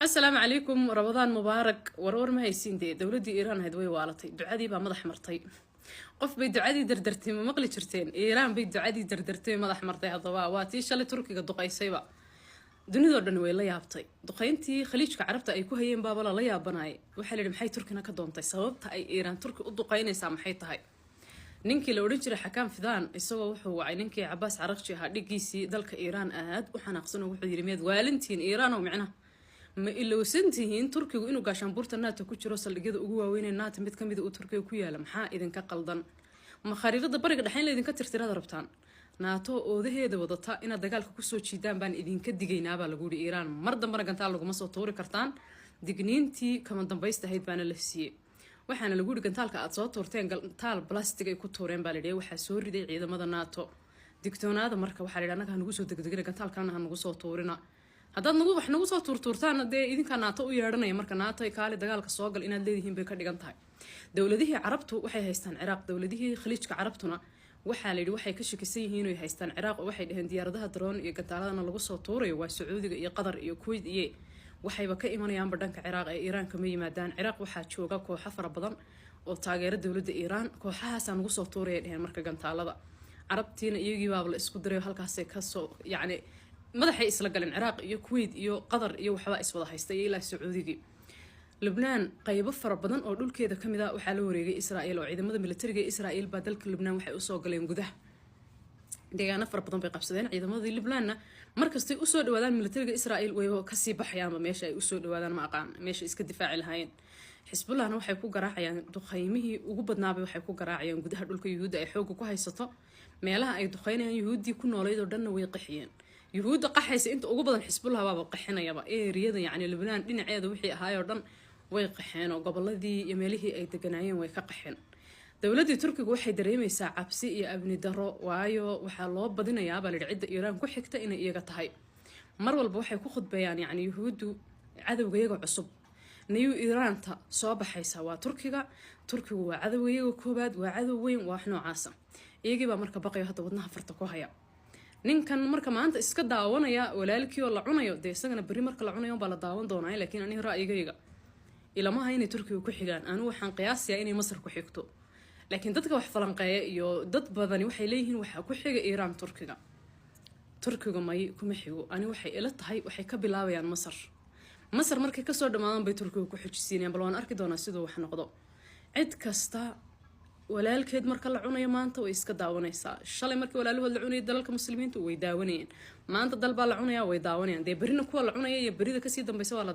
السلام عليكم رمضان مبارك ورور ما هيسين دولدي إيران هدوي والتي دعادي بمدح مرتي قف بي دعادي دردرتي مقلي جرتين إيران بي دعادي دردرتي مدح مرتي هضبا واتي شالي تركي قد دقيسيبا دنيا دون وين لا يابتي دقينتي خليجك عرفت أي كوهين بابا لا يابناي وحلي محي تركنا كدونتي سببتها أي إيران تركي دقينيسا محيتها ninkii la oran jiray xakaan fidaan isagoo wuxuu wacay ninkii cabaas caraqji ahaa dhigiisii dalka Iiraan aad u xanaaqsan oo wuxuu yiri meed waalintiin Iiraan oo micna ma ilowsantihiin turkigu inuu gaashaanbuurta NATO ku jiro saldhigyada ugu waaweyn ee NATO mid kamid ah uu turkiga ku yaala maxaa idinka qaldan ma khariidada bariga dhaxayn la idinka tirtirada rabtaan NATO oodaheeda wadata in dagaalka ku soo jiidaan baan idinka digaynaa baa lagu yiri Iiraan mar dambana gantaal lagu ma soo tuuri kartaan digniintii kama dambaysta ahayd baana la siiyay waxaana lagu yiri gantaalka aad soo tuurteen gantaal plastic ay ku tuureen baa la dhigay waxa soo riday ciidamada NATO digtoonaada marka waxa la yiraahdaa nagu soo degdegay gantaalkana nagu soo tuurina haddaad wax nagu soo tuurtuurtaan dee idinka NATO u yeedhanaya marka NATO ay kaali dagaalka soo gal inaad leedihiin bay ka dhigan tahay dawladihii carabtu waxay haystaan Ciraaq dawladihii khaliijka carabtuna waxa la yiri waxay ka shakisan yihiin inay haystaan Ciraaq oo waxay dhaheen diyaaradaha drone iyo gantaaladana lagu soo tuurayo waa Sacuudiga iyo Qatar iyo Kuwait iyo waxayba ka imanayaan badhanka Ciraaq ee Iiraan kama yimaadaan Ciraaq waxa jooga kooxo fara badan oo taageera dawladda Iiraan kooxahaas aan ugu soo tuuray dhaheen marka gantaalada carabtiina iyagii baa la isku diray halkaas ay ka soo yaani madaxay isla galeen Ciraaq iyo Kuwait iyo Qatar iyo waxba iswada haystay ilaa Sacuudiga Lebanon qaybo fara badan oo dhulkeeda kamid ah waxa la wareegay Israa'iil oo ciidamada militariga Israa'iil baa dalka Lebanon waxay u soo galeen gudaha deegaano fara badan bay qabsadeen ciidamada Lebanon markastay u soo dhawaadaan militariga Israa'iil way ka sii baxayaan meesha ay u soo dhawaadaan ma aqaan meesha iska difaaci lahaayeen Xisbullahna waxay ku garaacayaan duqeymihii ugu badnaabay waxay ku garaacayaan gudaha dhulka Yuhuudda ay xoog ku haysato meelaha ay duqeynayaan Yuhuudii ku nooleed oo dhanna way qaxiyeen Yuhuudda qaxaysa inta ugu badan Xisbullah baa qaxinayaba eeriyada yaani Lebanon dhinaceeda wixii ahaayoo dhan way qaxeen oo goboladii iyo meelihii ay deganaayeen way ka qaxeen dawladda Turkiga waxay dareemaysaa cabsi iyo abni daro waayo waxa loo badinayaa bal cidda Iiraan ku xigta inay iyaga tahay mar walba waxay ku khudbayaan yaani Yuhuuddu cadawgeega cusub niyu Iiraanta soo baxaysa waa Turkigu waa cadawgeega koobaad waa cadow weyn waa noocaas iyagiiba marka baqayo hadda wadnaha farta ku haya ninkan marka maanta iska daawanaya walaalkii oo la cunayo deesagana bari marka la cunayo baa la daawan doonaa laakiin aniga ra'yigayga ilama hayni Turkiga ku xigaan anu waxaan qiyaasiyaa inay Masar ku xigto laakiin dadka wax falanqeeya iyo dad badan waxay leeyihiin waxa ku xiga Iiraan Turkiga may kuma xigo ani waxay ila tahay waxay ka bilaabayaan Masar markay ka soo dhamaadaan bay Turkiga ku xijisiinayaan bal waan arki doonaa sidoo wax noqdo cid kasta walaalkeed marka la cunayo maanta way iska daawanaysaa shalay markii walaalhood la cunayay dalalka muslimiintu way daawanayeen maanta dalba la cunayaa way daawanayaan barina kuwa la cunaya iyo barida ka sii dambaysa waa la